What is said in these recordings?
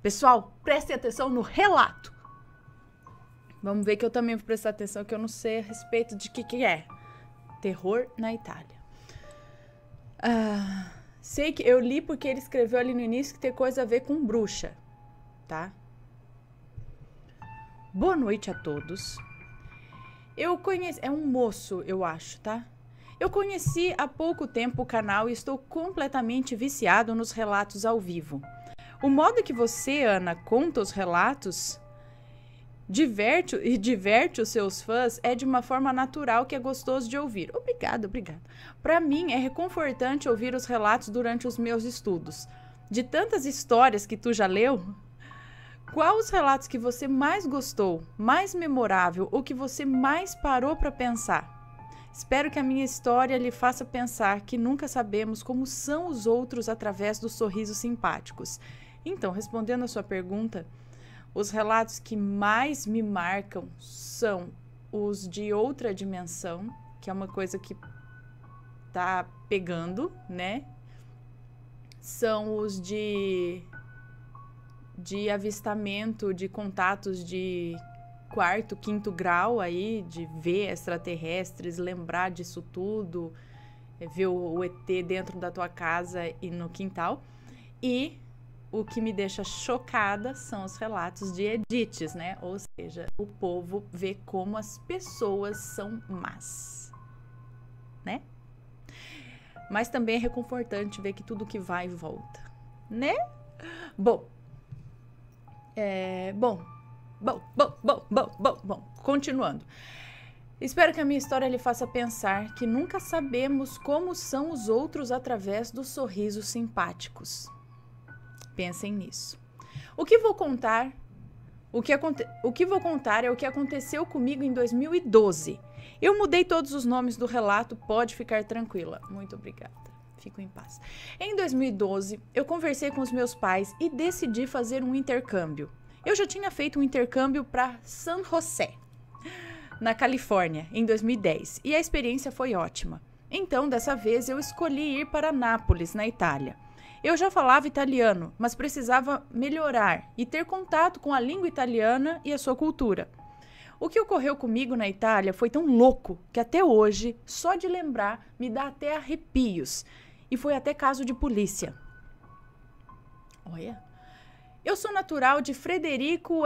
Pessoal, prestem atenção no relato. Vamos ver que eu também vou prestar atenção, que eu não sei a respeito de que é. Terror na Itália. Sei que eu li porque ele escreveu ali no início que tem coisa a ver com bruxa, tá? Boa noite a todos. Eu conheci... É um moço, eu acho, tá? Eu conheci há pouco tempo o canal e estou completamente viciado nos relatos ao vivo. O modo que você, Ana, conta os relatos... diverte os seus fãs é de uma forma natural que é gostoso de ouvir. Obrigado. Para mim, é reconfortante ouvir os relatos durante os meus estudos. De tantas histórias que tu já leu, qual os relatos que você mais gostou, mais memorável ou que você mais parou para pensar? Espero que a minha história lhe faça pensar que nunca sabemos como são os outros através dos sorrisos simpáticos. Então, respondendo a sua pergunta... Os relatos que mais me marcam são os de outra dimensão, que é uma coisa que tá pegando, né? São os de avistamento, de contatos de quarto, quinto grau aí, de ver extraterrestres, lembrar disso tudo, ver o ET dentro da tua casa e no quintal. E o que me deixa chocada são os relatos de edits, né? Ou seja, o povo vê como as pessoas são más, né? Mas também é reconfortante ver que tudo que vai volta, né? Bom, continuando. Espero que a minha história lhe faça pensar que nunca sabemos como são os outros através dos sorrisos simpáticos. Pensem nisso. O que vou contar é o que aconteceu comigo em 2012. Eu mudei todos os nomes do relato, pode ficar tranquila. Muito obrigada. Fico em paz. Em 2012, eu conversei com os meus pais e decidi fazer um intercâmbio. Eu já tinha feito um intercâmbio para San José, na Califórnia, em 2010, e a experiência foi ótima. Então, dessa vez, eu escolhi ir para Nápoles, na Itália. Eu já falava italiano, mas precisava melhorar e ter contato com a língua italiana e a sua cultura. O que ocorreu comigo na Itália foi tão louco que até hoje, só de lembrar, me dá até arrepios. E foi até caso de polícia. Olha. Eu sou natural de Frederico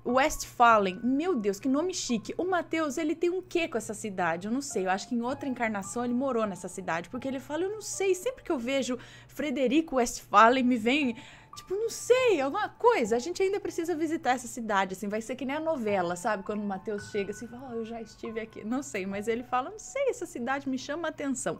Westphalen. Meu Deus, que nome chique. O Matheus, ele tem um quê com essa cidade? Eu não sei, eu acho que em outra encarnação ele morou nessa cidade, porque ele fala, eu não sei, sempre que eu vejo Frederico Westphalen me vem, tipo, não sei, alguma coisa. A gente ainda precisa visitar essa cidade, assim, vai ser que nem a novela, sabe? Quando o Matheus chega assim, fala, eu já estive aqui, não sei, mas ele fala, não sei, essa cidade me chama a atenção.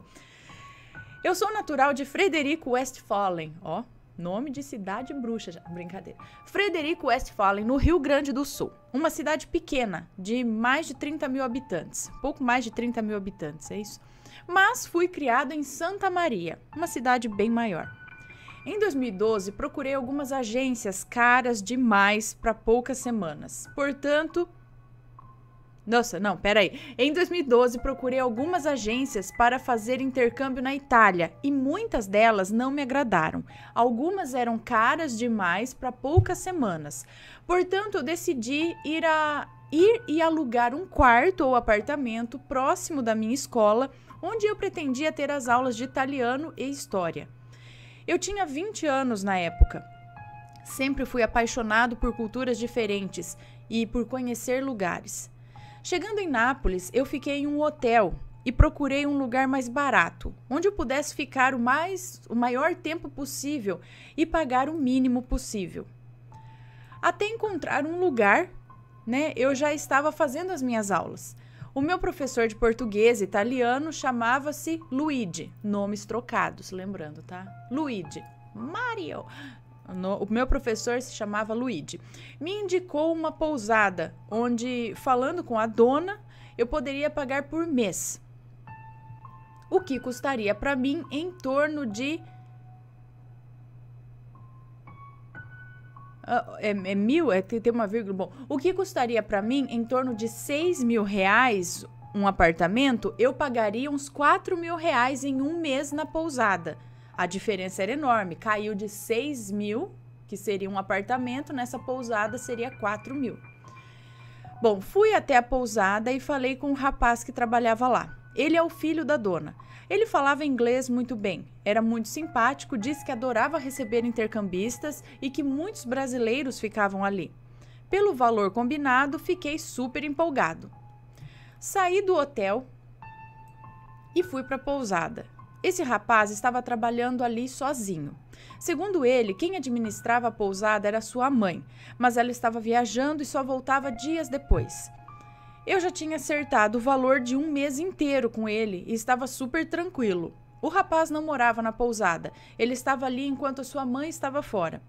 Eu sou natural de Frederico Westphalen, ó. Nome de cidade bruxa, já. Brincadeira. Frederico Westphalen, no Rio Grande do Sul. Uma cidade pequena, de mais de 30 mil habitantes. Pouco mais de 30 mil habitantes, é isso? Mas fui criado em Santa Maria, uma cidade bem maior. Em 2012, procurei algumas agências caras demais para poucas semanas. Portanto... Nossa, não, peraí. Em 2012, procurei algumas agências para fazer intercâmbio na Itália e muitas delas não me agradaram. Algumas eram caras demais para poucas semanas. Portanto, eu decidi ir e alugar um quarto ou apartamento próximo da minha escola, onde eu pretendia ter as aulas de italiano e história. Eu tinha 20 anos na época. Sempre fui apaixonado por culturas diferentes e por conhecer lugares. Chegando em Nápoles, eu fiquei em um hotel e procurei um lugar mais barato, onde eu pudesse ficar o maior tempo possível e pagar o mínimo possível. Até encontrar um lugar, né, eu já estava fazendo as minhas aulas. O meu professor de português e italiano chamava-se Luigi, nomes trocados, lembrando, tá? Luigi, Mario... O meu professor se chamava Luigi. Me indicou uma pousada, onde, falando com a dona, eu poderia pagar por mês. O que custaria para mim em torno de... tem uma vírgula. Bom, o que custaria para mim em torno de 6 mil reais um apartamento, eu pagaria uns 4 mil reais em um mês na pousada. A diferença era enorme, caiu de 6 mil que seria um apartamento, nessa pousada seria 4 mil. Bom, fui até a pousada e falei com o rapaz que trabalhava lá. Ele é o filho da dona. Ele falava inglês muito bem, era muito simpático, disse que adorava receber intercambistas e que muitos brasileiros ficavam ali. Pelo valor combinado, fiquei super empolgado. Saí do hotel e fui para a pousada. Esse rapaz estava trabalhando ali sozinho. Segundo ele, quem administrava a pousada era sua mãe, mas ela estava viajando e só voltava dias depois. Eu já tinha acertado o valor de um mês inteiro com ele e estava super tranquilo. O rapaz não morava na pousada, ele estava ali enquanto a sua mãe estava fora.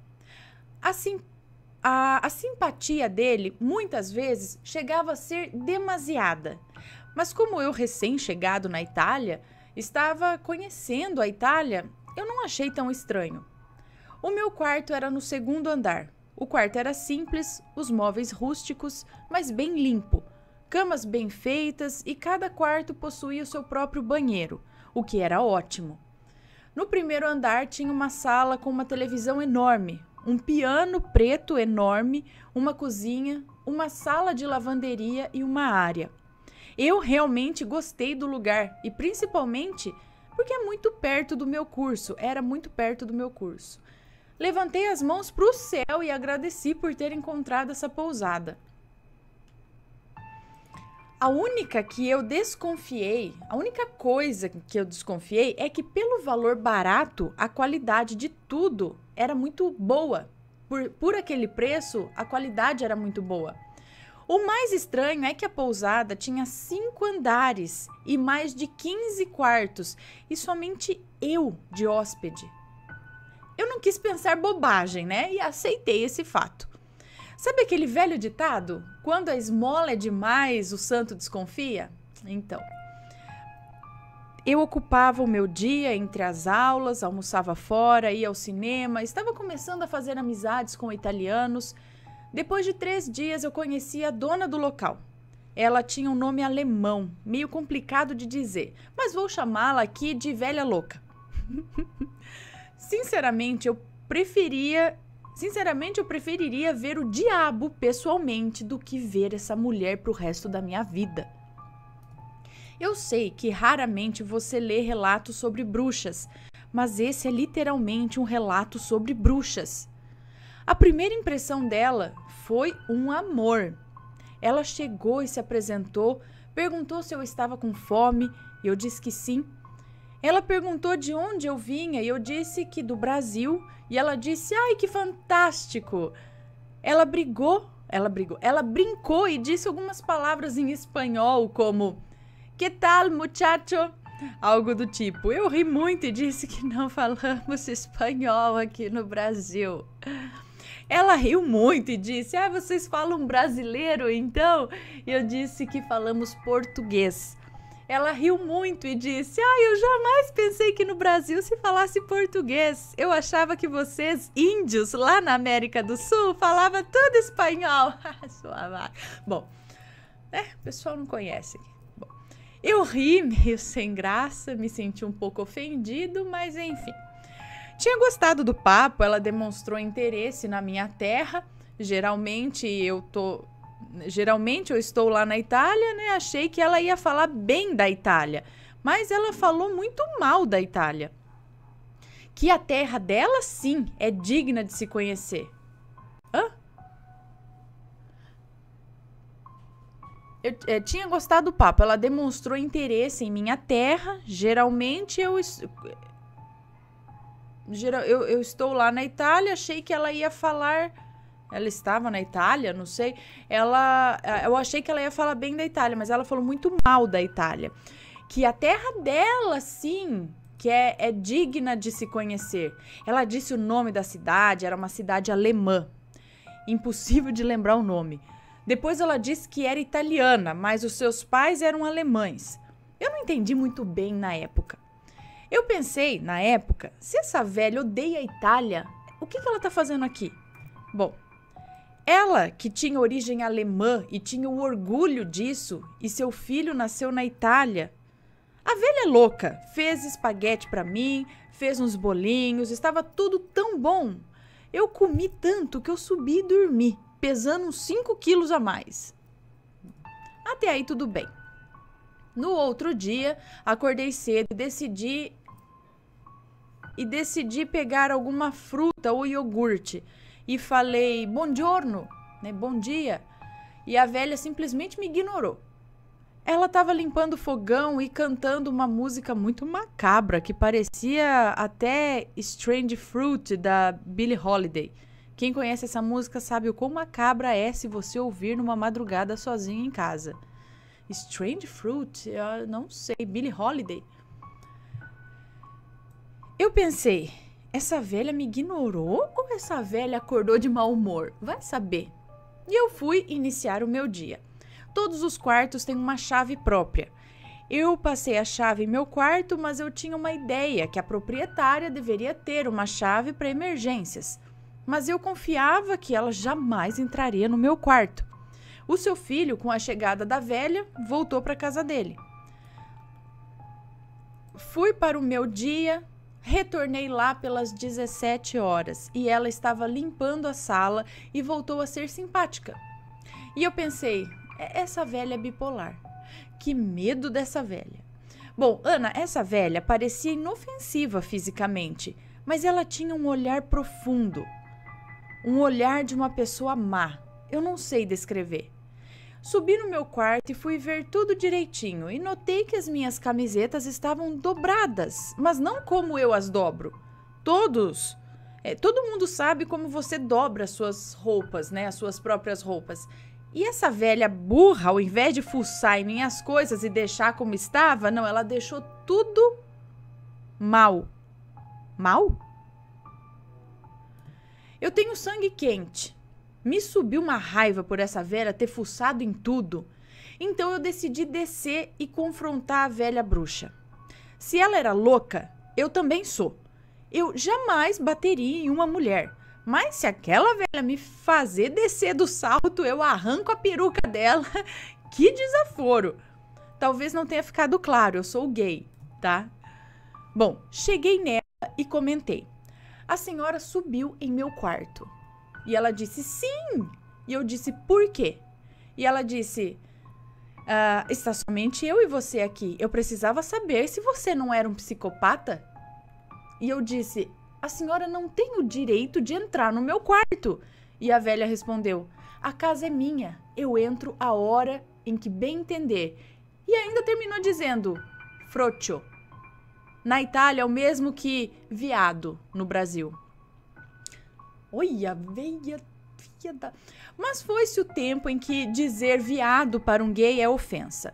A simpatia dele, muitas vezes, chegava a ser demasiada. Mas como eu, recém-chegado na Itália, estava conhecendo a Itália, eu não achei tão estranho. O meu quarto era no 2º andar. O quarto era simples, os móveis rústicos, mas bem limpo. Camas bem feitas e cada quarto possuía o seu próprio banheiro, o que era ótimo. No 1º andar tinha uma sala com uma televisão enorme, um piano preto enorme, uma cozinha, uma sala de lavanderia e uma área. Eu realmente gostei do lugar e principalmente porque é muito perto do meu curso, era muito perto do meu curso. Levantei as mãos para o céu e agradeci por ter encontrado essa pousada. A única coisa que eu desconfiei é que pelo valor barato, a qualidade de tudo era muito boa. Por aquele preço, a qualidade era muito boa. O mais estranho é que a pousada tinha 5 andares e mais de 15 quartos e somente eu de hóspede. Eu não quis pensar bobagem, né? E aceitei esse fato. Sabe aquele velho ditado? Quando a esmola é demais, o santo desconfia? Então, eu ocupava o meu dia entre as aulas, almoçava fora, ia ao cinema, estava começando a fazer amizades com italianos. Depois de 3 dias, eu conheci a dona do local. Ela tinha um nome alemão, meio complicado de dizer, mas vou chamá-la aqui de velha louca. Sinceramente, eu preferiria ver o diabo pessoalmente do que ver essa mulher pro resto da minha vida. Eu sei que raramente você lê relatos sobre bruxas, mas esse é literalmente um relato sobre bruxas. A primeira impressão dela foi um amor. Ela chegou e se apresentou, perguntou se eu estava com fome e eu disse que sim. Ela perguntou de onde eu vinha e eu disse que do Brasil e ela disse, ai, que fantástico. Ela brincou e disse algumas palavras em espanhol como que tal, muchacho? Algo do tipo. Eu ri muito e disse que não falamos espanhol aqui no Brasil. Ela riu muito e disse, vocês falam brasileiro então? E eu disse que falamos português. Ela riu muito e disse, eu jamais pensei que no Brasil se falasse português. Eu achava que vocês, índios, lá na América do Sul, falavam tudo espanhol. Bom, o pessoal não conhece. Bom, eu ri meio sem graça, me senti um pouco ofendido, mas enfim. Tinha gostado do papo, ela demonstrou interesse na minha terra. Geralmente eu estou lá na Itália, né? Achei que ela ia falar bem da Itália, mas ela falou muito mal da Itália. Que a terra dela, sim, é digna de se conhecer. Eu tinha gostado do papo, ela demonstrou interesse em minha terra. Geralmente eu estou lá na Itália, achei que ela ia falar... Ela estava na Itália, não sei. Eu achei que ela ia falar bem da Itália, mas ela falou muito mal da Itália. Que a terra dela, sim, que é digna de se conhecer. Ela disse o nome da cidade, era uma cidade alemã. Impossível de lembrar o nome. Depois ela disse que era italiana, mas os seus pais eram alemães. Eu não entendi muito bem na época. Eu pensei, na época, se essa velha odeia a Itália, o que ela está fazendo aqui? Bom, ela, que tinha origem alemã e tinha o orgulho disso, e seu filho nasceu na Itália. A velha é louca, fez espaguete para mim, fez uns bolinhos, estava tudo tão bom. Eu comi tanto que eu subi e dormi, pesando uns 5 quilos a mais. Até aí tudo bem. No outro dia, acordei cedo e decidi pegar alguma fruta ou iogurte. E falei, buongiorno, né, bom dia. E a velha simplesmente me ignorou. Ela estava limpando o fogão e cantando uma música muito macabra, que parecia até Strange Fruit, da Billie Holiday. Quem conhece essa música sabe o quão macabra é se você ouvir numa madrugada sozinho em casa. Strange Fruit? Eu não sei. Billie Holiday? Eu pensei, essa velha me ignorou ou essa velha acordou de mau humor? Vai saber. E eu fui iniciar o meu dia. Todos os quartos têm uma chave própria. Eu passei a chave em meu quarto, mas eu tinha uma ideia que a proprietária deveria ter uma chave para emergências. Mas eu confiava que ela jamais entraria no meu quarto. O seu filho, com a chegada da velha, voltou para a casa dele. Fui para o meu dia, retornei lá pelas 17 horas e ela estava limpando a sala e voltou a ser simpática. E eu pensei, essa velha é bipolar. Que medo dessa velha. Bom, Ana, essa velha parecia inofensiva fisicamente, mas ela tinha um olhar profundo. Um olhar de uma pessoa má. Eu não sei descrever. Subi no meu quarto e fui ver tudo direitinho e notei que as minhas camisetas estavam dobradas, mas não como eu as dobro. Todo mundo sabe como você dobra as suas roupas, né? As suas próprias roupas. E essa velha burra, ao invés de fuçar em minhas coisas e deixar como estava, não, ela deixou tudo mal. Mal? Eu tenho sangue quente. Me subiu uma raiva por essa velha ter fuçado em tudo. Então eu decidi descer e confrontar a velha bruxa. Se ela era louca, eu também sou. Eu jamais bateria em uma mulher. Mas se aquela velha me fazer descer do salto, eu arranco a peruca dela. Que desaforo! Talvez não tenha ficado claro, eu sou gay, tá? Bom, cheguei nela e comentei. A senhora subiu em meu quarto. E ela disse, sim! E eu disse, por quê? E ela disse, está somente eu e você aqui. Eu precisava saber se você não era um psicopata. E eu disse, a senhora não tem o direito de entrar no meu quarto. E a velha respondeu, a casa é minha. Eu entro a hora em que bem entender. E ainda terminou dizendo, froccio. Na Itália é o mesmo que viado no Brasil. Olha, veia da... Mas foi-se o tempo em que dizer viado para um gay é ofensa.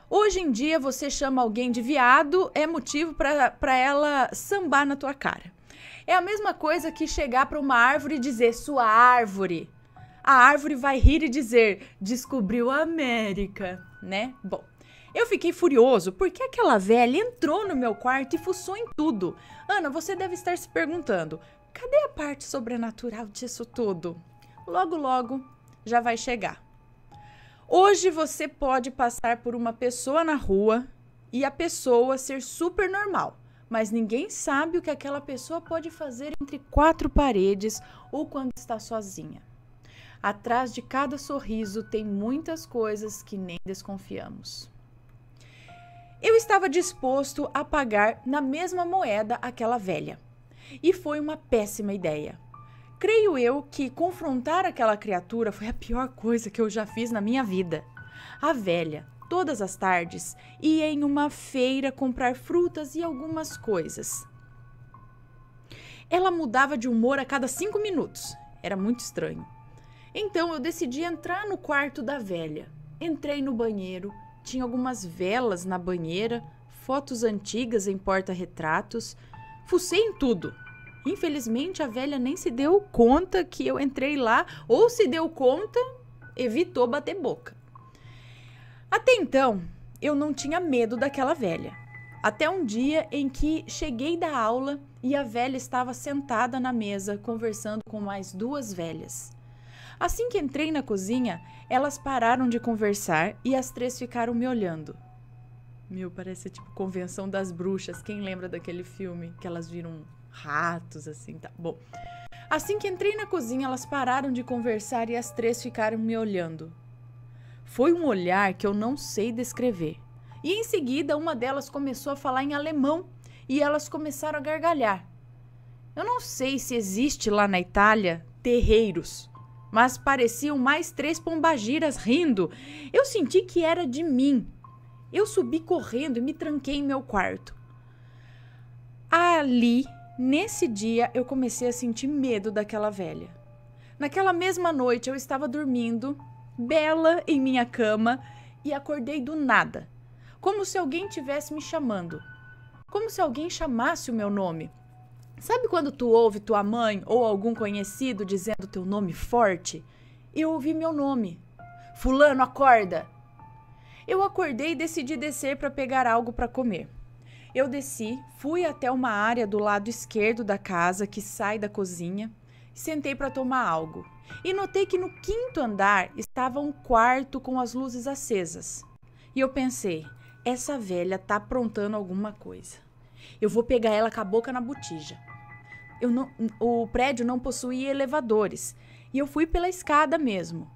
Hoje em dia, você chama alguém de viado, é motivo para ela sambar na tua cara. É a mesma coisa que chegar para uma árvore e dizer sua árvore. A árvore vai rir e dizer descobriu a América, né? Bom, eu fiquei furioso porque aquela velha entrou no meu quarto e fuçou em tudo. Ana, você deve estar se perguntando, cadê a parte sobrenatural disso tudo? Logo, logo já vai chegar. Hoje você pode passar por uma pessoa na rua e a pessoa ser super normal, mas ninguém sabe o que aquela pessoa pode fazer entre quatro paredes ou quando está sozinha. Atrás de cada sorriso tem muitas coisas que nem desconfiamos. Eu estava disposto a pagar na mesma moeda aquela velha. E foi uma péssima ideia. Creio eu que confrontar aquela criatura foi a pior coisa que eu já fiz na minha vida. A velha, todas as tardes, ia em uma feira comprar frutas e algumas coisas. Ela mudava de humor a cada 5 minutos. Era muito estranho. Então eu decidi entrar no quarto da velha. Entrei no banheiro, tinha algumas velas na banheira, fotos antigas em porta-retratos. Fucei em tudo. Infelizmente, a velha nem se deu conta que eu entrei lá, ou se deu conta, evitou bater boca. Até então, eu não tinha medo daquela velha. Até um dia em que cheguei da aula e a velha estava sentada na mesa, conversando com mais 2 velhas. Assim que entrei na cozinha, elas pararam de conversar e as 3 ficaram me olhando. Meu, parece tipo Convenção das Bruxas. Quem lembra daquele filme que elas viram um ratos, assim, tá bom. Assim que entrei na cozinha, elas pararam de conversar e as três ficaram me olhando. Foi um olhar que eu não sei descrever. E em seguida, uma delas começou a falar em alemão e elas começaram a gargalhar. Eu não sei se existe lá na Itália terreiros, mas pareciam mais três pombagiras rindo. Eu senti que era de mim. Eu subi correndo e me tranquei em meu quarto. Ali, nesse dia, eu comecei a sentir medo daquela velha. Naquela mesma noite, eu estava dormindo, bela em minha cama, e acordei do nada, como se alguém estivesse me chamando, como se alguém chamasse o meu nome. Sabe quando tu ouve tua mãe ou algum conhecido dizendo teu nome forte? Eu ouvi meu nome. Fulano, acorda! Eu acordei e decidi descer para pegar algo para comer. Eu desci, fui até uma área do lado esquerdo da casa que sai da cozinha e sentei para tomar algo. E notei que no 5º andar estava um quarto com as luzes acesas. E eu pensei, essa velha tá aprontando alguma coisa. Eu vou pegar ela com a boca na botija. O prédio não possuía elevadores e eu fui pela escada mesmo.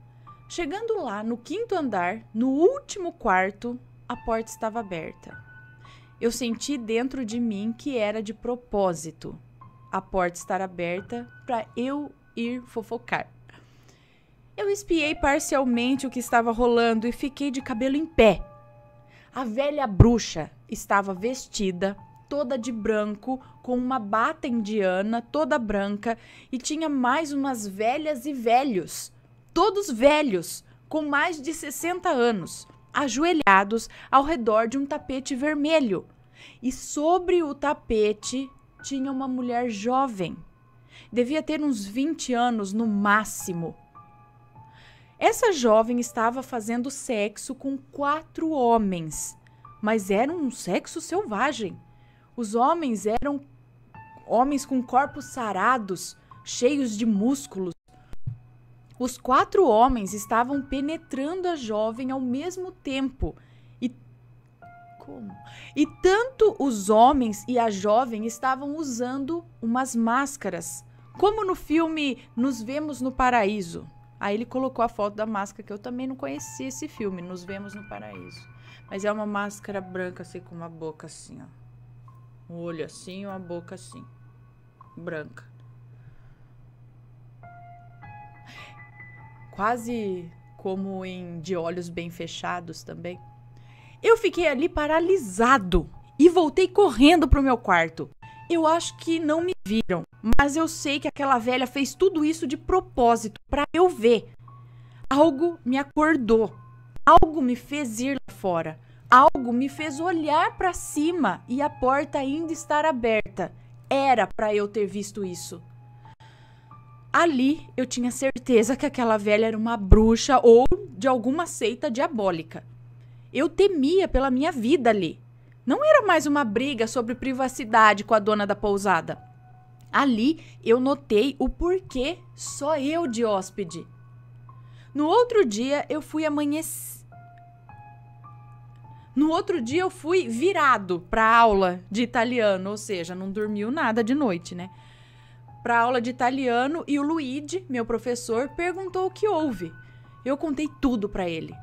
Chegando lá, no 5º andar, no último quarto, a porta estava aberta. Eu senti dentro de mim que era de propósito a porta estar aberta para eu ir fofocar. Eu espiei parcialmente o que estava rolando e fiquei de cabelo em pé. A velha bruxa estava vestida toda de branco, com uma bata indiana toda branca e tinha mais umas velhas e velhos, todos velhos, com mais de 60 anos, ajoelhados ao redor de um tapete vermelho. E sobre o tapete tinha uma mulher jovem. Devia ter uns 20 anos no máximo. Essa jovem estava fazendo sexo com 4 homens, mas era um sexo selvagem. Os homens eram homens com corpos sarados, cheios de músculos. Os 4 homens estavam penetrando a jovem ao mesmo tempo. E tanto os homens e a jovem estavam usando umas máscaras, como no filme Nos Vemos no Paraíso. Aí ele colocou a foto da máscara, que eu também não conhecia esse filme, Nos Vemos no Paraíso. Mas é uma máscara branca, assim, com uma boca assim, ó. Um olho assim e uma boca assim, branca. Quase como em De Olhos Bem Fechados também. Eu fiquei ali paralisado e voltei correndo pro meu quarto. Eu acho que não me viram, mas eu sei que aquela velha fez tudo isso de propósito para eu ver. Algo me acordou, algo me fez ir lá fora. Algo me fez olhar para cima e a porta ainda estar aberta. Era para eu ter visto isso. Ali eu tinha certeza que aquela velha era uma bruxa ou de alguma seita diabólica. Eu temia pela minha vida ali. Não era mais uma briga sobre privacidade com a dona da pousada. Ali eu notei o porquê só eu de hóspede. No outro dia eu fui virado para aula de italiano, ou seja, não dormiu nada de noite, né? Para aula de italiano e o Luigi, meu professor, perguntou o que houve. Eu contei tudo para ele.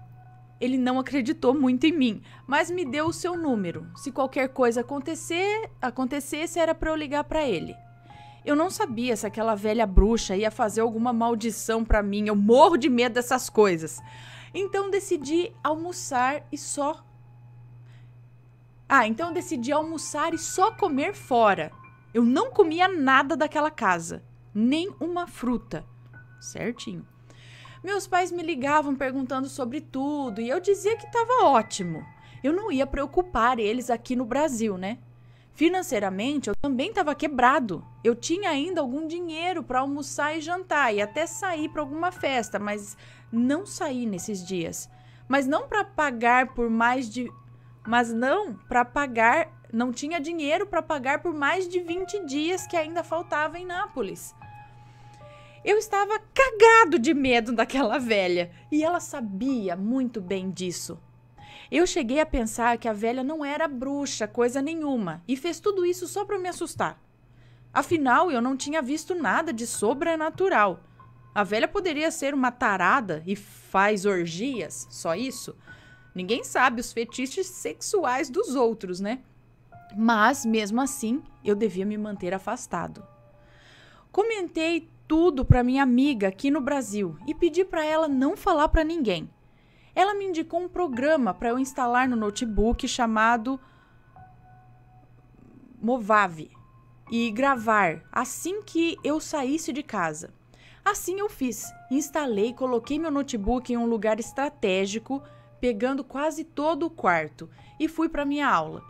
Ele não acreditou muito em mim, mas me deu o seu número. Se qualquer coisa acontecesse, era para eu ligar para ele. Eu não sabia se aquela velha bruxa ia fazer alguma maldição para mim. Eu morro de medo dessas coisas. Então decidi almoçar e só comer fora. Eu não comia nada daquela casa, nem uma fruta. Certinho. Meus pais me ligavam perguntando sobre tudo e eu dizia que estava ótimo. Eu não ia preocupar eles aqui no Brasil, né? Financeiramente, eu também estava quebrado. Eu tinha ainda algum dinheiro para almoçar e jantar e até sair para alguma festa, mas não saí nesses dias. Não tinha dinheiro para pagar por mais de 20 dias que ainda faltava em Nápoles. Eu estava cagado de medo daquela velha e ela sabia muito bem disso. Eu cheguei a pensar que a velha não era bruxa, coisa nenhuma, e fez tudo isso só para me assustar. Afinal, eu não tinha visto nada de sobrenatural. A velha poderia ser uma tarada e faz orgias, só isso? Ninguém sabe os fetiches sexuais dos outros, né? Mas, mesmo assim, eu devia me manter afastado. Comentei tudo para minha amiga aqui no Brasil e pedi para ela não falar para ninguém. Ela me indicou um programa para eu instalar no notebook chamado Movave e gravar assim que eu saísse de casa. Assim eu fiz. Instalei, coloquei meu notebook em um lugar estratégico, pegando quase todo o quarto, e fui para minha aula.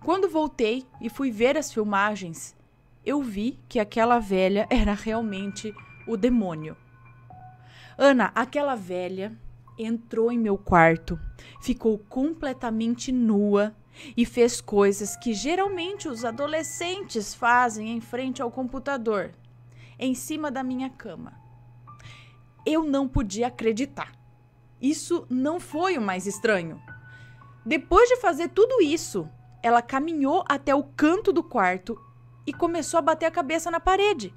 Quando voltei e fui ver as filmagens, eu vi que aquela velha era realmente o demônio. Ana, aquela velha entrou em meu quarto, ficou completamente nua e fez coisas que geralmente os adolescentes fazem em frente ao computador, em cima da minha cama. Eu não podia acreditar. Isso não foi o mais estranho. Depois de fazer tudo isso, ela caminhou até o canto do quarto e começou a bater a cabeça na parede.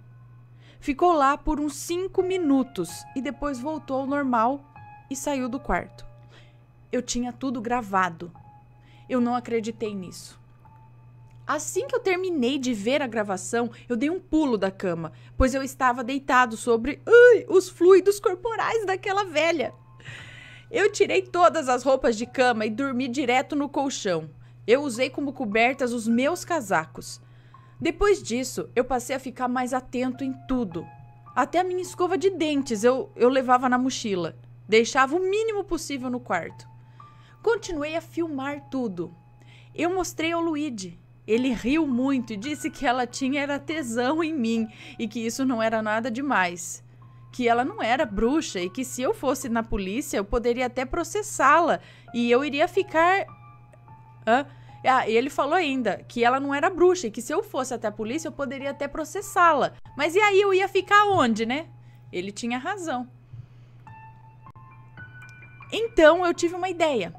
Ficou lá por uns 5 minutos e depois voltou ao normal e saiu do quarto. Eu tinha tudo gravado. Eu não acreditei nisso. Assim que eu terminei de ver a gravação, eu dei um pulo da cama, pois eu estava deitado sobre os fluidos corporais daquela velha. Eu tirei todas as roupas de cama e dormi direto no colchão. Eu usei como cobertas os meus casacos. Depois disso, eu passei a ficar mais atento em tudo. Até a minha escova de dentes eu levava na mochila. Deixava o mínimo possível no quarto. Continuei a filmar tudo. Eu mostrei ao Luigi. Ele riu muito e disse que ela tinha tesão em mim e que isso não era nada demais. Que ela não era bruxa e que se eu fosse na polícia eu poderia até processá-la e eu iria ficar... E ele falou ainda que ela não era bruxa e que se eu fosse até a polícia eu poderia até processá-la. Mas e aí eu ia ficar onde, né? Ele tinha razão. Então eu tive uma ideia.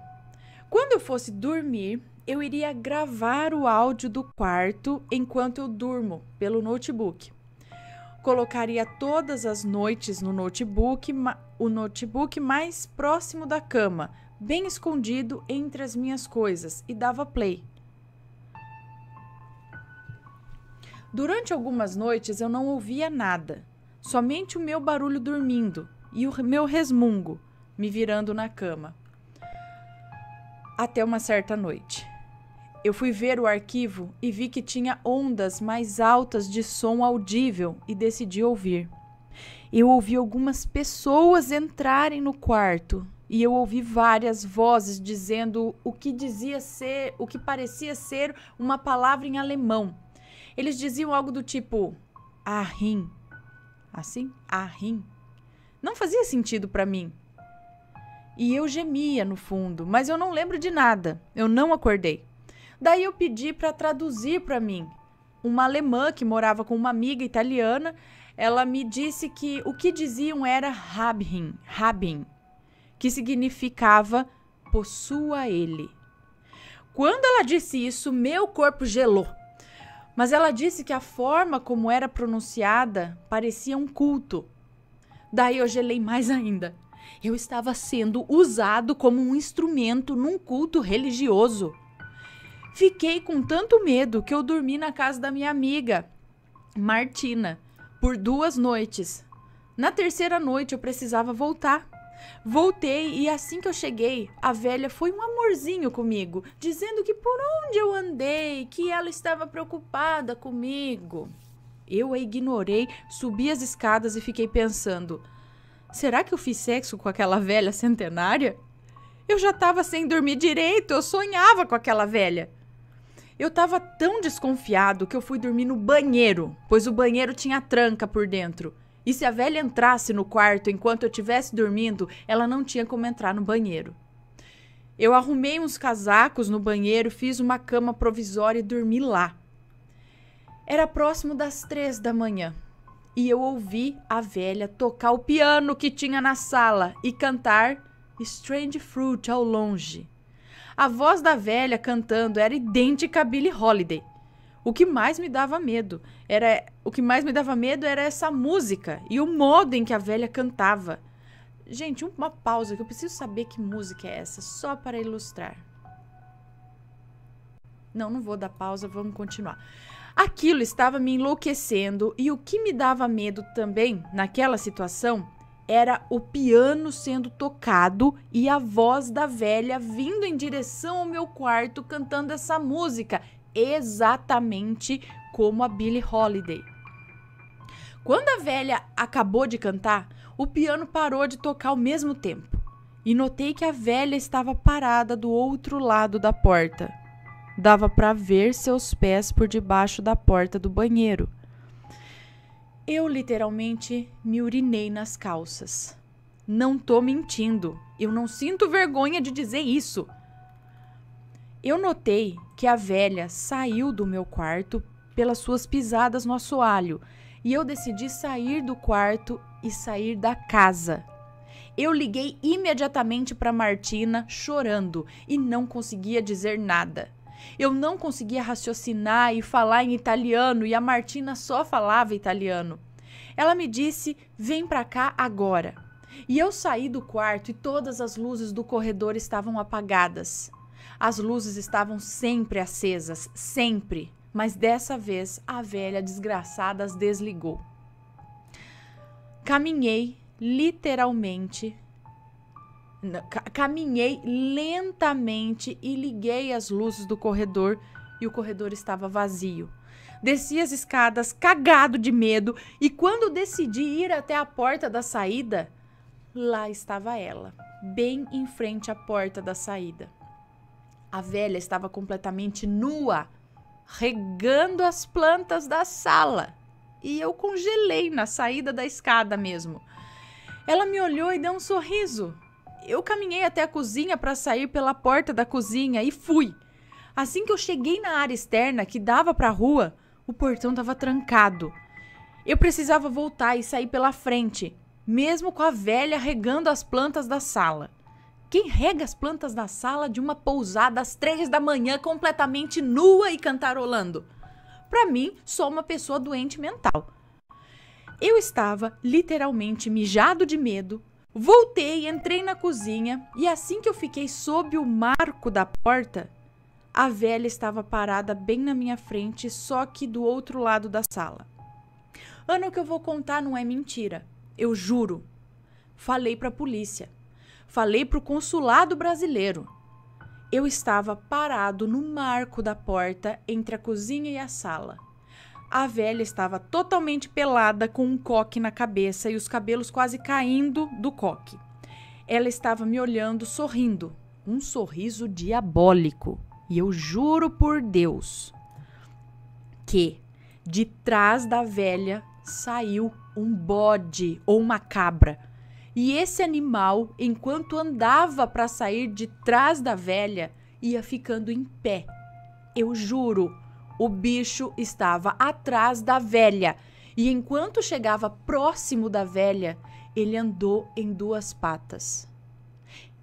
Quando eu fosse dormir, eu iria gravar o áudio do quarto enquanto eu durmo pelo notebook. Colocaria todas as noites no notebook, o notebook mais próximo da cama, bem escondido entre as minhas coisas, e dava play. Durante algumas noites eu não ouvia nada, somente o meu barulho dormindo e o meu resmungo me virando na cama. Até uma certa noite. Eu fui ver o arquivo e vi que tinha ondas mais altas de som audível e decidi ouvir. Eu ouvi algumas pessoas entrarem no quarto e eu ouvi várias vozes dizendo o que parecia ser uma palavra em alemão. Eles diziam algo do tipo Ahim. Assim? Ahim. Não fazia sentido para mim. E eu gemia no fundo, mas eu não lembro de nada. Eu não acordei. Daí eu pedi para traduzir para mim. Uma alemã que morava com uma amiga italiana, ela me disse que o que diziam era Rabin, que significava possua ele. Quando ela disse isso, meu corpo gelou. Mas ela disse que a forma como era pronunciada parecia um culto. Daí eu gelei mais ainda. Eu estava sendo usado como um instrumento num culto religioso. Fiquei com tanto medo que eu dormi na casa da minha amiga, Martina, por 2 noites. Na terceira noite eu precisava voltar. Voltei e assim que eu cheguei, a velha foi um amorzinho comigo, dizendo que por onde eu andei, que ela estava preocupada comigo. Eu a ignorei, subi as escadas e fiquei pensando, será que eu fiz sexo com aquela velha centenária? Eu já estava sem dormir direito, eu sonhava com aquela velha. Eu estava tão desconfiado que eu fui dormir no banheiro, pois o banheiro tinha tranca por dentro. E se a velha entrasse no quarto enquanto eu estivesse dormindo, ela não tinha como entrar no banheiro. Eu arrumei uns casacos no banheiro, fiz uma cama provisória e dormi lá. Era próximo das 3 da manhã e eu ouvi a velha tocar o piano que tinha na sala e cantar Strange Fruit ao longe. A voz da velha cantando era idêntica a Billie Holiday. O que mais me dava medo era essa música e o modo em que a velha cantava. Gente, uma pausa que eu preciso saber que música é essa, só para ilustrar. Não vou dar pausa, vamos continuar. Aquilo estava me enlouquecendo e o que me dava medo também, naquela situação, era o piano sendo tocado e a voz da velha vindo em direção ao meu quarto cantando essa música, exatamente como a Billie Holiday. Quando a velha acabou de cantar, o piano parou de tocar ao mesmo tempo e notei que a velha estava parada do outro lado da porta. Dava para ver seus pés por debaixo da porta do banheiro. Eu literalmente me urinei nas calças. Não tô mentindo, eu não sinto vergonha de dizer isso. Eu notei que a velha saiu do meu quarto pelas suas pisadas no assoalho e eu decidi sair do quarto e sair da casa. Eu liguei imediatamente para Martina chorando e não conseguia dizer nada. Eu não conseguia raciocinar e falar em italiano e a Martina só falava italiano. Ela me disse, vem pra cá agora. E eu saí do quarto e todas as luzes do corredor estavam apagadas. As luzes estavam sempre acesas, sempre. Mas dessa vez a velha desgraçada as desligou. Caminhei lentamente e liguei as luzes do corredor e o corredor estava vazio. Desci as escadas cagado de medo e quando decidi ir até a porta da saída, lá estava ela, bem em frente à porta da saída. A velha estava completamente nua, regando as plantas da sala e eu congelei na saída da escada mesmo. Ela me olhou e deu um sorriso. Eu caminhei até a cozinha para sair pela porta da cozinha e fui. Assim que eu cheguei na área externa que dava para a rua, o portão estava trancado. Eu precisava voltar e sair pela frente, mesmo com a velha regando as plantas da sala. Quem rega as plantas da sala de uma pousada às 3 da manhã completamente nua e cantarolando? Para mim, sou uma pessoa doente mental. Eu estava literalmente mijado de medo. Voltei, entrei na cozinha e assim que eu fiquei sob o marco da porta, a velha estava parada bem na minha frente, só que do outro lado da sala. Ana, o que eu vou contar não é mentira, eu juro. Falei para a polícia, falei para o consulado brasileiro. Eu estava parado no marco da porta entre a cozinha e a sala. A velha estava totalmente pelada com um coque na cabeça e os cabelos quase caindo do coque. Ela estava me olhando, sorrindo. Um sorriso diabólico. E eu juro por Deus que de trás da velha saiu um bode ou uma cabra. E esse animal, enquanto andava para sair de trás da velha, ia ficando em pé. Eu juro. O bicho estava atrás da velha e enquanto chegava próximo da velha, ele andou em 2 patas.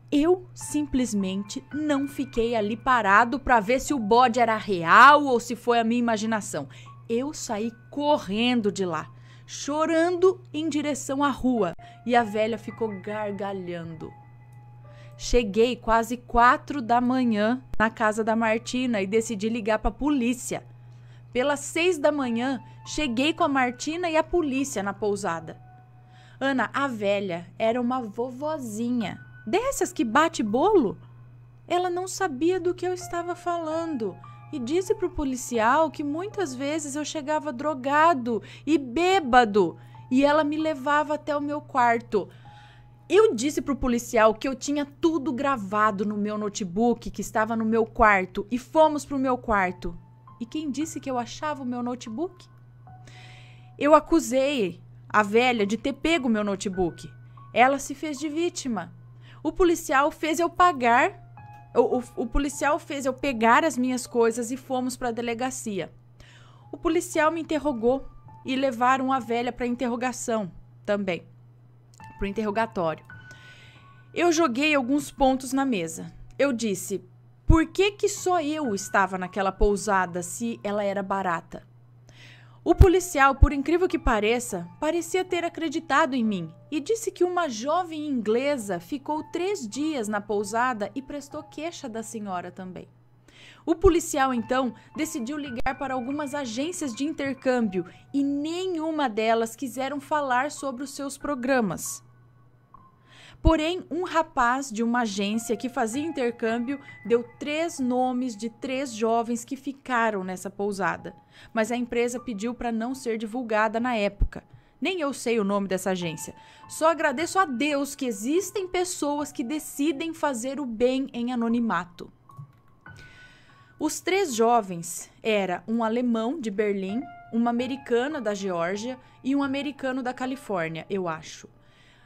Eu simplesmente não fiquei ali parado para ver se o bode era real ou se foi a minha imaginação. Eu saí correndo de lá, chorando em direção à rua e a velha ficou gargalhando. Cheguei quase 4 da manhã na casa da Martina e decidi ligar para a polícia. Pelas 6 da manhã, cheguei com a Martina e a polícia na pousada. Ana, a velha era uma vovozinha, dessas que bate bolo. Ela não sabia do que eu estava falando e disse para o policial que muitas vezes eu chegava drogado e bêbado e ela me levava até o meu quarto. Eu disse pro policial que eu tinha tudo gravado no meu notebook, que estava no meu quarto, e fomos pro meu quarto. E quem disse que eu achava o meu notebook? Eu acusei a velha de ter pego o meu notebook. Ela se fez de vítima. O policial fez eu pagar, o policial fez eu pegar as minhas coisas e fomos para a delegacia. O policial me interrogou e levaram a velha para interrogação também. Pro interrogatório. Eu joguei alguns pontos na mesa. Eu disse, Por que que só eu estava naquela pousada se ela era barata? O policial, por incrível que pareça, parecia ter acreditado em mim e disse que uma jovem inglesa ficou 3 dias na pousada e prestou queixa da senhora também. O policial, então, decidiu ligar para algumas agências de intercâmbio e nenhuma delas quiseram falar sobre os seus programas. Porém, um rapaz de uma agência que fazia intercâmbio deu 3 nomes de 3 jovens que ficaram nessa pousada, mas a empresa pediu para não ser divulgada na época. Nem eu sei o nome dessa agência. Só agradeço a Deus que existem pessoas que decidem fazer o bem em anonimato. Os 3 jovens eram um alemão de Berlim, uma americana da Geórgia e um americano da Califórnia, eu acho.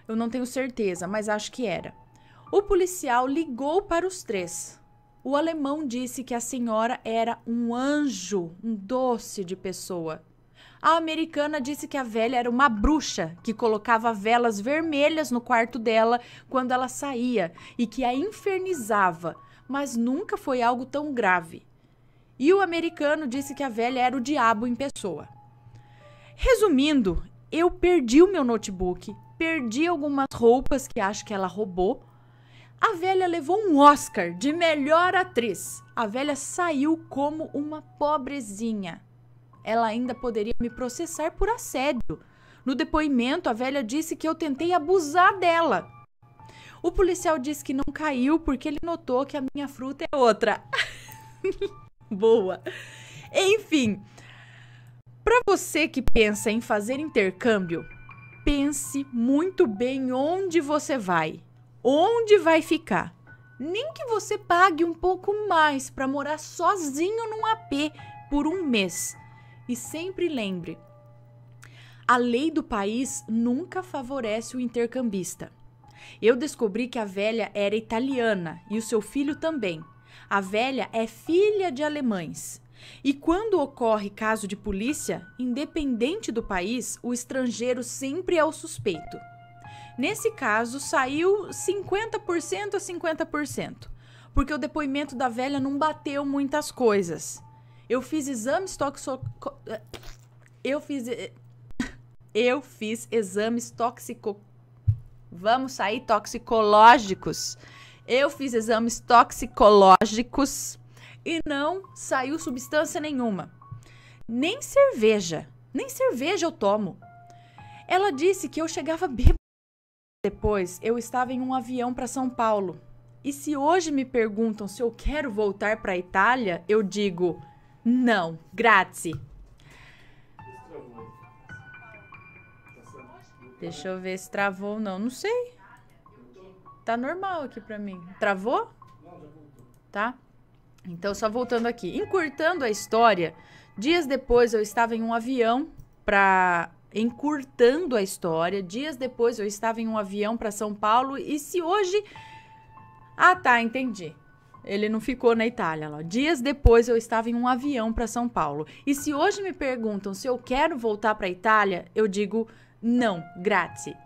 Eu não tenho certeza, mas acho que era. O policial ligou para os 3. O alemão disse que a senhora era um anjo, um doce de pessoa. A americana disse que a velha era uma bruxa que colocava velas vermelhas no quarto dela quando ela saía e que a infernizava, mas nunca foi algo tão grave. E o americano disse que a velha era o diabo em pessoa. Resumindo, eu perdi o meu notebook, perdi algumas roupas que acho que ela roubou. A velha levou um Oscar de melhor atriz. A velha saiu como uma pobrezinha. Ela ainda poderia me processar por assédio. No depoimento, a velha disse que eu tentei abusar dela. O policial disse que não caiu porque ele notou que a minha fruta é outra. Boa. Enfim, para você que pensa em fazer intercâmbio, pense muito bem onde você vai, onde vai ficar. Nem que você pague um pouco mais para morar sozinho num AP por um mês. E sempre lembre, a lei do país nunca favorece o intercambista. Eu descobri que a velha era italiana e o seu filho também. A velha é filha de alemães. E quando ocorre caso de polícia, independente do país, o estrangeiro sempre é o suspeito. Nesse caso, saiu 50% a 50%, porque o depoimento da velha não bateu muitas coisas. Eu fiz exames toxicológicos. Eu fiz exames toxicológicos e não saiu substância nenhuma. Nem cerveja eu tomo. Ela disse que eu chegava bêbada. Depois, eu estava em um avião para São Paulo. E se hoje me perguntam se eu quero voltar para a Itália, eu digo, não, grazie. Deixa eu ver se travou ou não. Não sei. Tá normal aqui pra mim. Travou? Não, já voltou. Tá? Então, só voltando aqui. Encurtando a história, dias depois eu estava em um avião para... Encurtando a história, dias depois eu estava em um avião para São Paulo e se hoje... Ah, tá, entendi. Ele não ficou na Itália lá. Dias depois eu estava em um avião para São Paulo. E se hoje me perguntam se eu quero voltar para a Itália, eu digo não, grazie.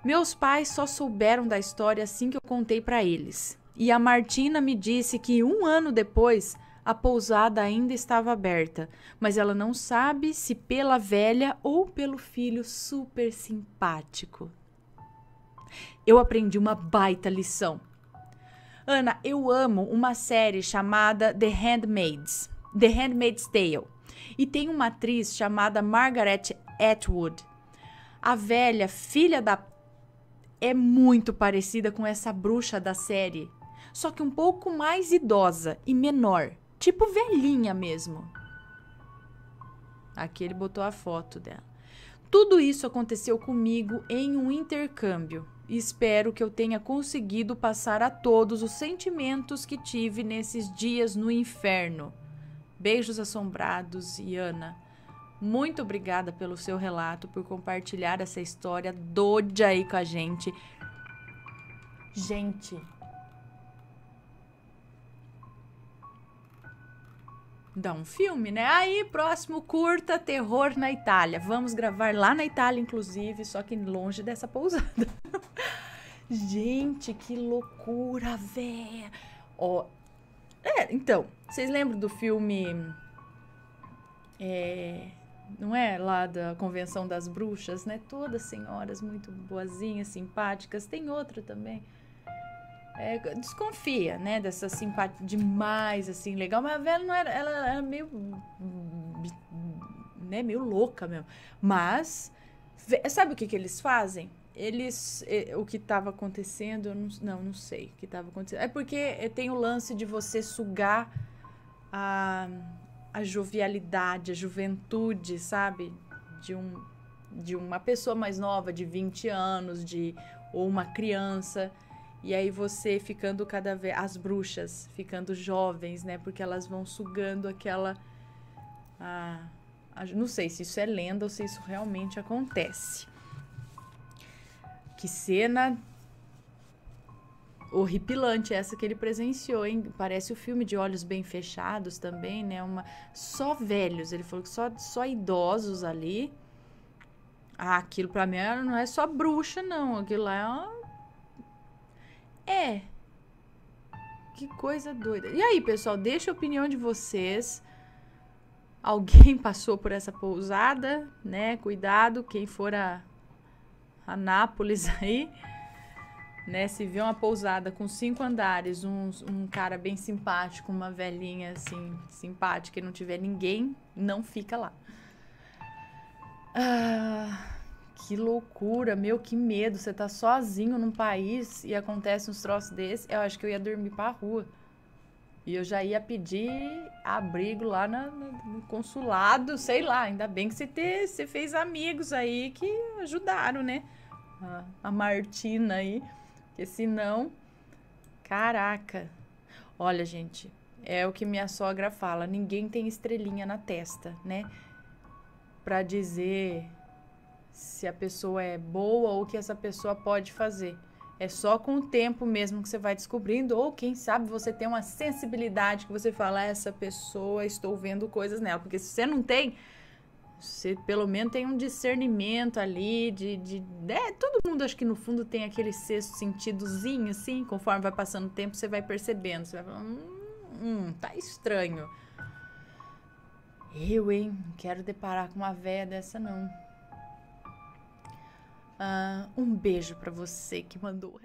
Meus pais só souberam da história assim que eu contei para eles. E a Martina me disse que 1 ano depois a pousada ainda estava aberta, mas ela não sabe se pela velha ou pelo filho super simpático. Eu aprendi uma baita lição. Ana, eu amo uma série chamada The Handmaid's Tale. E tem uma atriz chamada Margaret Atwood. A velha, filha da... é muito parecida com essa bruxa da série, só que um pouco mais idosa e menor, tipo velhinha mesmo. Aqui ele botou a foto dela. Tudo isso aconteceu comigo em um intercâmbio. E espero que eu tenha conseguido passar a todos os sentimentos que tive nesses dias no inferno. Beijos assombrados e Ana. Muito obrigada pelo seu relato, por compartilhar essa história doida aí com a gente. Gente, dá um filme, né? Aí, próximo curta, terror na Itália. Vamos gravar lá na Itália, inclusive, só que longe dessa pousada. Gente, que loucura, véia. Ó, Então, vocês lembram do filme... não é? Lá da Convenção das Bruxas, né? Todas senhoras muito boazinhas, simpáticas. Tem outra também. Desconfia, né? Dessa simpatia demais, assim, legal. Mas a velha não era... Ela era meio... né? Meio louca mesmo. Mas... Sabe o que eles fazem? O que estava acontecendo, eu não sei o que estava acontecendo. É porque tem o lance de você sugar a jovialidade, a juventude, sabe? De uma pessoa mais nova, de 20 anos, ou uma criança. E aí você ficando cada vez... As bruxas ficando jovens, né? Porque elas vão sugando aquela... não sei se isso é lenda ou se isso realmente acontece. Que cena horripilante essa que ele presenciou, hein? Parece o filme de Olhos Bem Fechados também, né? Só velhos, ele falou que só idosos ali. Aquilo pra mim não é só bruxa, não. Aquilo lá que coisa doida. E aí, pessoal, deixa a opinião de vocês. Alguém passou por essa pousada, né? Cuidado, quem for a Nápoles aí, né? Se vê uma pousada com 5 andares, um cara bem simpático, uma velhinha assim, simpática e não tiver ninguém, não fica lá. Que loucura, meu, que medo. Você tá sozinho num país e acontece uns troços desses. Eu acho que eu ia dormir pra rua. E eu já ia pedir abrigo lá no consulado, sei lá. Ainda bem que você fez amigos aí que ajudaram, né? A Martina aí. Porque senão... Caraca. Olha, gente, é o que minha sogra fala. Ninguém tem estrelinha na testa, né? Pra dizer se a pessoa é boa ou o que essa pessoa pode fazer. É só com o tempo mesmo que você vai descobrindo, ou quem sabe você tem uma sensibilidade que você fala, essa pessoa, estou vendo coisas nela. Porque se você não tem, você pelo menos tem um discernimento ali todo mundo acho que no fundo tem aquele sexto sentidozinho, assim, conforme vai passando o tempo você vai percebendo, você vai falando, tá estranho. Hein, não quero deparar com uma véia dessa não. Um beijo pra você que mandou